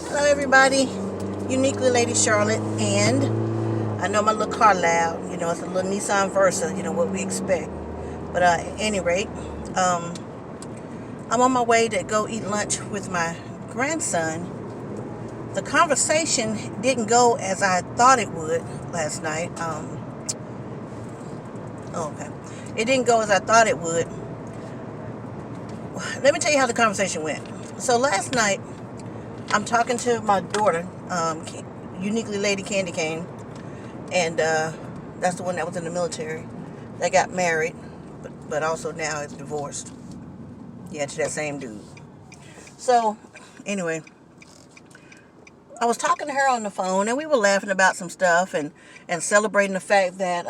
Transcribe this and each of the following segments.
Hello everybody, Uniquely Lady Charlotte, and I know my little car loud, it's a little Nissan Versa, what we expect. But at any rate, I'm on my way to go eat lunch with my grandson. The conversation didn't go as I thought it would last night. Okay. It didn't go as I thought it would. Let me tell you how the conversation went. So last night, I'm talking to my daughter, Uniquely Lady Candy Cane, and that's the one that was in the military. They got married, but also now is divorced. Yeah, to that same dude. So, anyway, I was talking to her on the phone, and we were laughing about some stuff and celebrating the fact that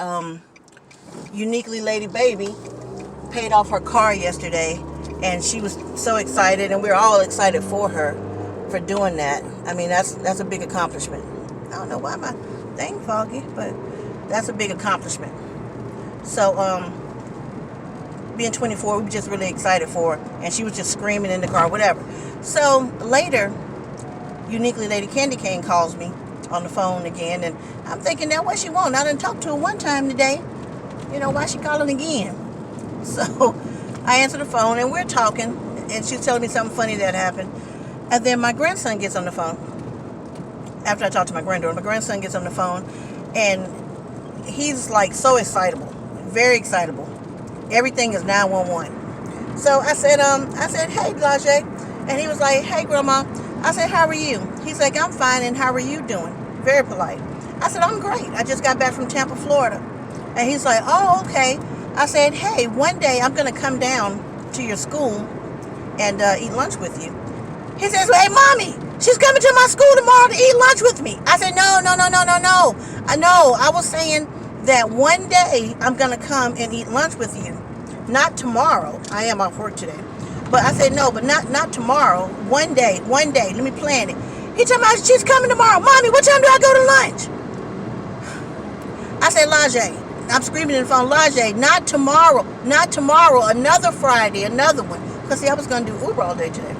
Uniquely Lady Baby paid off her car yesterday, and she was so excited, and we were all excited for her for doing that. I mean, that's a big accomplishment. I don't know why my thing foggy, but that's a big accomplishment. So, being 24, we were just really excited for her, and she was just screaming in the car, whatever. So later, Uniquely Lady Candy Cane calls me on the phone again, and I'm thinking, now what she want? I done talked to her one time today. Why she calling again? So I answer the phone, and we're talking, and she's telling me something funny that happened. And then my grandson gets on the phone. After I talk to my granddaughter, my grandson gets on the phone, and he's like so excitable, very excitable. Everything is 911. So I said, hey, Blase. And he was like, hey, Grandma. I said, how are you? He's like, I'm fine, and how are you doing? Very polite. I said, I'm great. I just got back from Tampa, Florida. And he's like, oh, okay. I said, hey, one day I'm going to come down to your school and eat lunch with you. He says, well, hey, Mommy, she's coming to my school tomorrow to eat lunch with me. I said, no. I know. I was saying that one day I'm going to come and eat lunch with you. Not tomorrow. I am off work today. But I said, no, but not tomorrow. One day. Let me plan it. He told me she's coming tomorrow. Mommy, what time do I go to lunch? I said, Lajay. I'm screaming in the phone, Lajay, not tomorrow. Another Friday, another one. Because, see, I was going to do Uber all day today.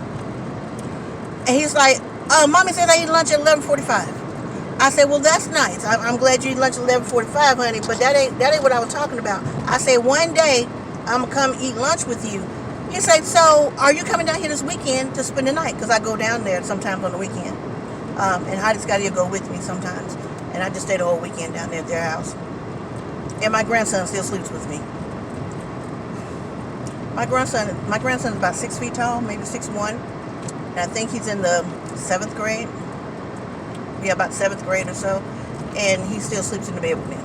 And he's like, Mommy said I eat lunch at 11:45. I said, well, that's nice. I'm glad you eat lunch at 11:45, honey, but that ain't what I was talking about. I said, one day I'm going to come eat lunch with you. He said, so are you coming down here this weekend to spend the night? Because I go down there sometimes on the weekend. And Heidi Scotty will go with me sometimes. And I just stay the whole weekend down there at their house. And my grandson still sleeps with me. My grandson's about 6 feet tall, maybe 6'1". And I think he's in the 7th grade. Yeah, about 7th grade or so. And he still sleeps in the bed with me.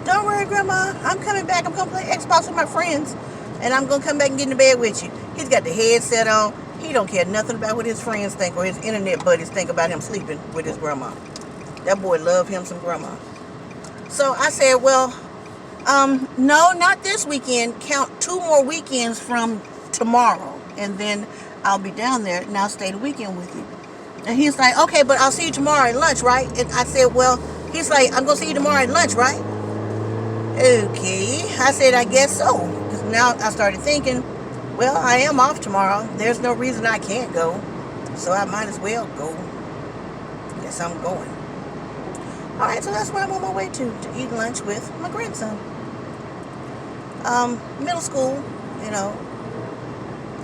Don't worry, Grandma. I'm coming back. I'm going to play Xbox with my friends. And I'm going to come back and get in the bed with you. He's got the headset on. He don't care nothing about what his friends think or his internet buddies think about him sleeping with his grandma. That boy love him some grandma. So I said, well, no, not this weekend. Count 2 more weekends from tomorrow. And then I'll be down there and I'll stay the weekend with you. And he's like, okay, but I'll see you tomorrow at lunch, right? And I said, well, he's like, I'm going to see you tomorrow at lunch, right? Okay. I said, I guess so. Because now I started thinking, well, I am off tomorrow. There's no reason I can't go. So I might as well go. Guess I'm going. All right, so that's where I'm on my way to eat lunch with my grandson. Middle school,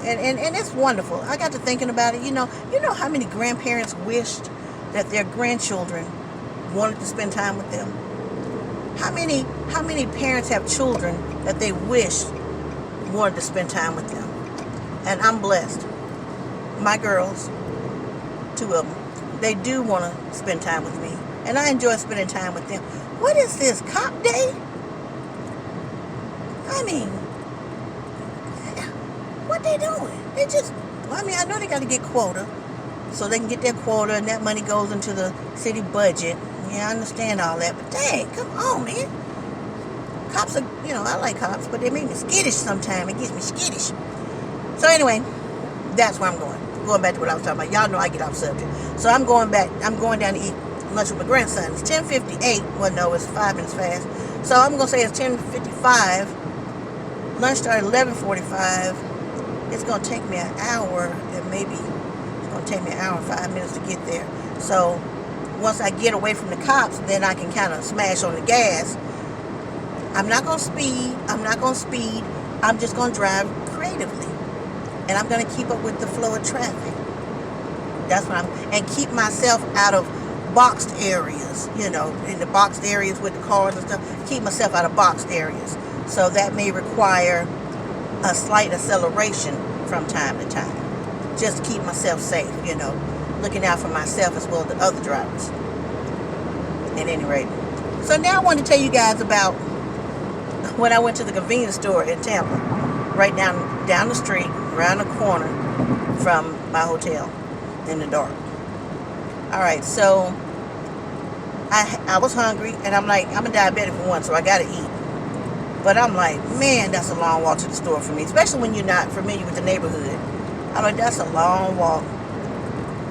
and it's wonderful. I got to thinking about it. You know how many grandparents wished that their grandchildren wanted to spend time with them. How many parents have children that they wish wanted to spend time with them? And I'm blessed. My girls, 2 of them, they do want to spend time with me. And I enjoy spending time with them. What is this, Cop Day? I mean, what they doing? I know they got to get quota. So they can get their quota and that money goes into the city budget. Yeah, I understand all that. But dang, come on, man. Cops are, I like cops, but they make me skittish sometimes. It gets me skittish. So anyway, that's where I'm going. Going back to what I was talking about. Y'all know I get off subject. So I'm going down to eat lunch with my grandson. It's 10:58. Well, no, it's 5 minutes fast. So I'm going to say it's 10:55. Lunch started at 11:45. It's going to take me an hour and maybe take me an hour and 5 minutes to get there. So once I get away from the cops, then I can kind of smash on the gas. I'm not going to speed. I'm just going to drive creatively. And I'm going to keep up with the flow of traffic. That's what and keep myself out of boxed areas, in the boxed areas with the cars and stuff. Keep myself out of boxed areas. So that may require a slight acceleration from time to time. Just to keep myself safe, looking out for myself as well as the other drivers. At any rate. So now I want to tell you guys about when I went to the convenience store in Tampa, right down the street, around the corner from my hotel in the dark. All right, so I was hungry, and I'm like, I'm a diabetic for one, so I got to eat. But I'm like, man, that's a long walk to the store for me, especially when you're not familiar with the neighborhood. I'm like, that's a long walk.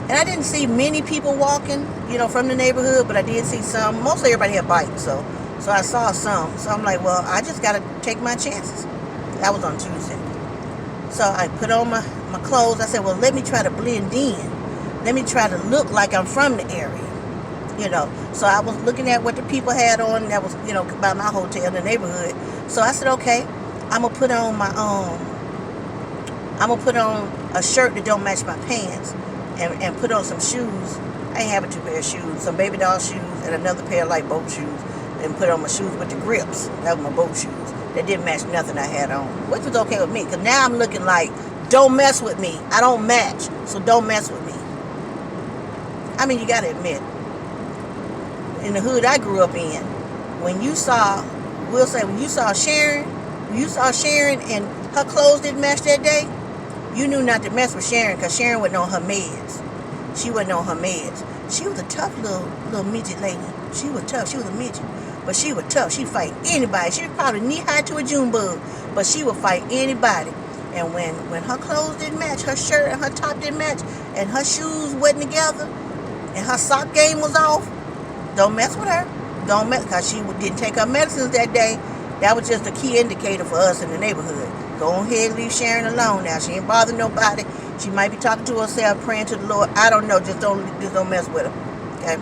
And I didn't see many people walking, from the neighborhood, but I did see some. Mostly everybody had bikes, so I saw some. So I'm like, well, I just got to take my chances. That was on Tuesday. So I put on my clothes. I said, well, let me try to blend in. Let me try to look like I'm from the area, So I was looking at what the people had on that was, by my hotel in the neighborhood. So I said, okay, I'm going to put on a shirt that don't match my pants and put on some shoes. I ain't having 2 pair of shoes, some baby doll shoes and another pair of light boat shoes, and put on my shoes with the grips. That was my boat shoes. That didn't match nothing I had on, which was okay with me, because now I'm looking like, don't mess with me. I don't match, so don't mess with me. I mean, you got to admit, in the hood I grew up in, when you saw Sharon and her clothes didn't match that day, you knew not to mess with Sharon, because Sharon wasn't on her meds. She wasn't on her meds. She was a tough little midget lady. She was tough. She was a midget. But she was tough. She'd fight anybody. She was probably knee-high to a June bug, but she would fight anybody. And when her clothes didn't match, her shirt and her top didn't match, and her shoes wasn't together, and her sock game was off, don't mess with her. Don't mess, because she didn't take her medicines that day. That was just a key indicator for us in the neighborhood. Go ahead and leave Sharon alone now. She ain't bothering nobody. She might be talking to herself, praying to the Lord. I don't know. Just don't mess with her. Okay?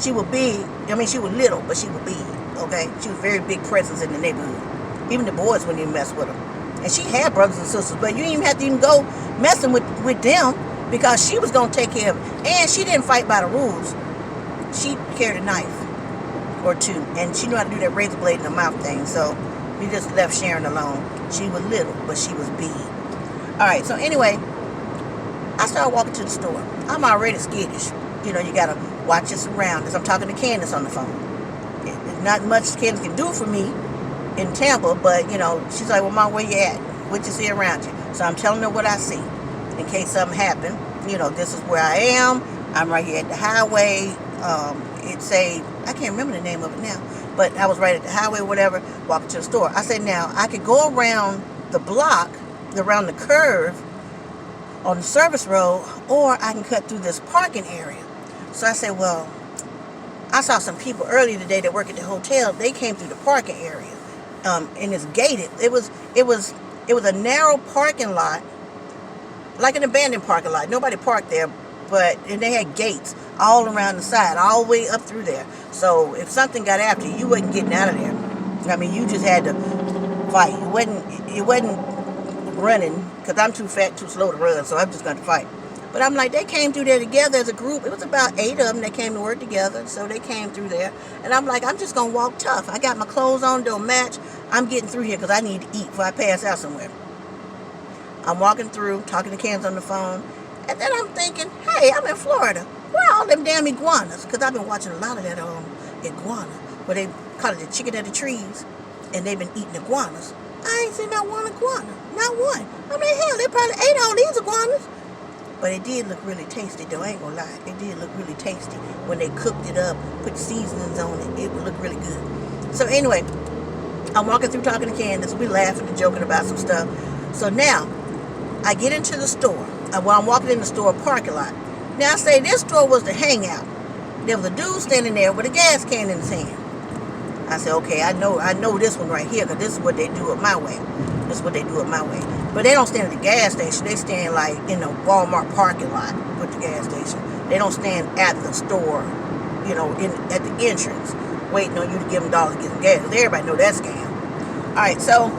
She was big. I mean, she was little, but she was big. Okay? She was a very big presence in the neighborhood. Even the boys wouldn't even mess with her. And she had brothers and sisters, but you didn't even have to even go messing with them, because she was going to take care of it. And she didn't fight by the rules. She carried a knife or two, and she knew how to do that razor blade in the mouth thing. So we just left Sharon alone. She was little, but she was big. All right, so anyway, I started walking to the store. I'm already skittish. You got to watch your surroundings. I'm talking to Candace on the phone. There's not much Candace can do for me in Tampa, but, she's like, well, Mom, where you at? What you see around you? So I'm telling her what I see in case something happened. This is where I am. I'm right here at the highway. I can't remember the name of it now, but I was right at the highway, whatever, walking to the store. I said, now, I could go around the block, around the curve on the service road, or I can cut through this parking area. So I said, well, I saw some people earlier today that work at the hotel. They came through the parking area, and it's gated. It was a narrow parking lot, like an abandoned parking lot. Nobody parked there, and they had gates all around the side, all the way up through there. So if something got after you, you wasn't getting out of there. I mean, you just had to fight. It wasn't running, because I'm too fat, too slow to run, so I'm just going to fight. But I'm like, they came through there together as a group. It was about 8 of them that came to work together, so they came through there. And I'm like, I'm just going to walk tough. I got my clothes on, don't match. I'm getting through here because I need to eat before I pass out somewhere. I'm walking through, talking to Candace on the phone, and then I'm thinking, hey, I'm in Florida. Where are all them damn iguanas? Because I've been watching a lot of that iguana, where they call it the chicken of the trees, and they've been eating iguanas. I ain't seen not one iguana. Not one. I mean, hell, they probably ate all these iguanas. But it did look really tasty, though. I ain't gonna lie. It did look really tasty. When they cooked it up, put seasonings on it, it would look really good. So anyway, I'm walking through talking to Candace. We laughing and joking about some stuff. So now, I get into the store. Well, I'm walking in the store parking lot. Now, I say this store was the hangout. There was a dude standing there with a gas can in his hand. I said, okay, I know this one right here, because this is what they do it my way. That's what they do it my way. But they don't stand at the gas station. They stand like in the Walmart parking lot with the gas station. They don't stand at the store, at the entrance, waiting on you to give them dollars to get some gas. Everybody know that scam. All right, so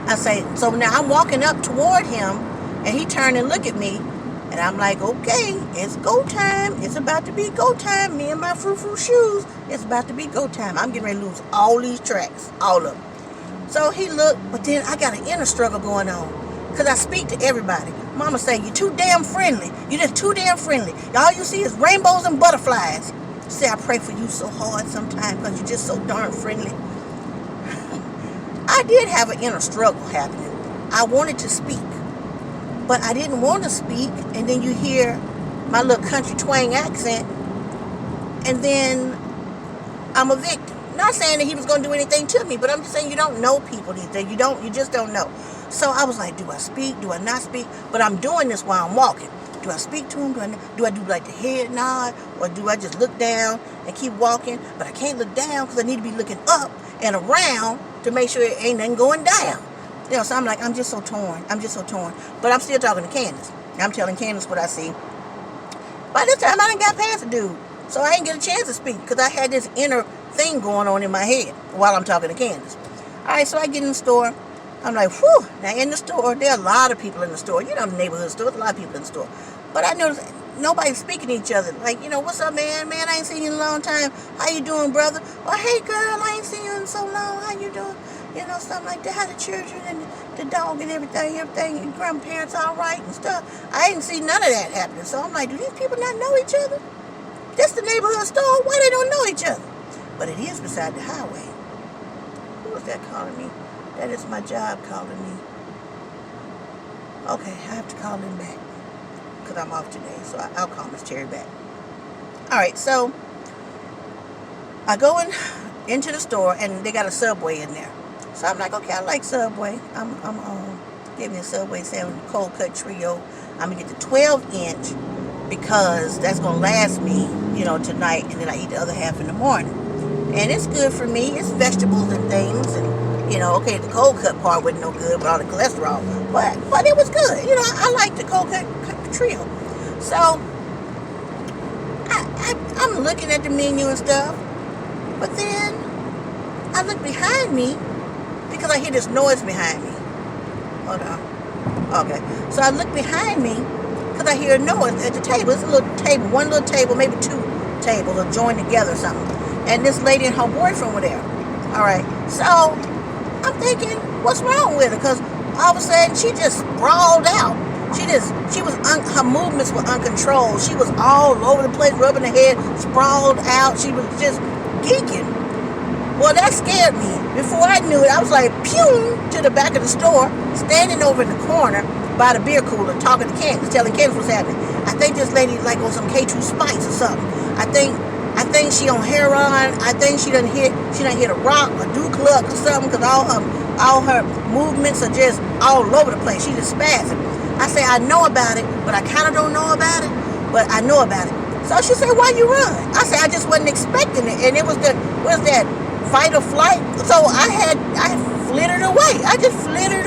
I say, so now I'm walking up toward him, and he turned and looked at me, and I'm like, okay, it's go time. It's about to be go time. Me and my frou-frou shoes, it's about to be go time. I'm getting ready to lose all these tracks, all of them. So he looked, but then I got an inner struggle going on, because I speak to everybody. Mama say, you're too damn friendly. You're just too damn friendly. All you see is rainbows and butterflies. Say, I pray for you so hard sometimes because you're just so darn friendly. I did have an inner struggle happening. I wanted to speak, but I didn't want to speak. And then you hear my little country twang accent, and then I'm a victim. Not saying that he was going to do anything to me, but I'm just saying you don't know people these days. You just don't know. So I was like, do I speak? Do I not speak? But I'm doing this while I'm walking. Do I speak to him? Do I do like the head nod? Or do I just look down and keep walking? But I can't look down because I need to be looking up and around to make sure it ain't nothing going down. So I'm like, I'm just so torn. But I'm still talking to Candace. I'm telling Candace what I see. By this time, I done got past the dude. So I didn't get a chance to speak because I had this inner thing going on in my head while I'm talking to Candace. All right, so I get in the store. I'm like, whew. Now in the store, there are a lot of people in the store. The neighborhood store, there's a lot of people in the store. But I noticed nobody's speaking to each other. Like, what's up, man? Man, I ain't seen you in a long time. How you doing, brother? Or, hey, girl, I ain't seen you in so long. How you doing? Something like that. How the children and the dog and everything, your grandparents all right and stuff. I didn't see none of that happening. So I'm like, do these people not know each other? That's the neighborhood store. Why they don't know each other? But it is beside the highway. Who is that calling me? That is my job calling me. Okay, I have to call him back because I'm off today. So I'll call Miss Terry back. All right, so I go into the store and they got a Subway in there. So I'm like, okay, I like Subway. I'm give me a Subway sandwich, cold cut trio. I'm gonna get the 12-inch because that's gonna last me, tonight, and then I eat the other half in the morning. And it's good for me. It's vegetables and things, and okay, the cold cut part wasn't no good, but all the cholesterol. But it was good. I like the cold cut trio. So I'm looking at the menu and stuff, but then I look behind me because I hear this noise behind me. Hold on. Okay. So I look behind me because I hear a noise at the table. It's a little table, one little table, maybe two tables are joined together or something. And this lady and her boyfriend were there. All right. So I'm thinking, what's wrong with her? Because all of a sudden she just sprawled out. Her movements were uncontrolled. She was all over the place, rubbing her head, sprawled out. She was just geeking. Well, that scared me. Before I knew it, I was like, pew, to the back of the store, standing over in the corner by the beer cooler, talking to Candace, telling Candace what's happening. I think this lady like on some K2 Spice or something. I think she on heroin. I think she done hit a rock, a Duke-Luck or something, because all her movements are just all over the place. She just spazzing. I say, I know about it, but I kind of don't know about it, but I know about it. So she said, why you run? I said, I just wasn't expecting it. And it was that fight or flight. So I flittered away. I just flittered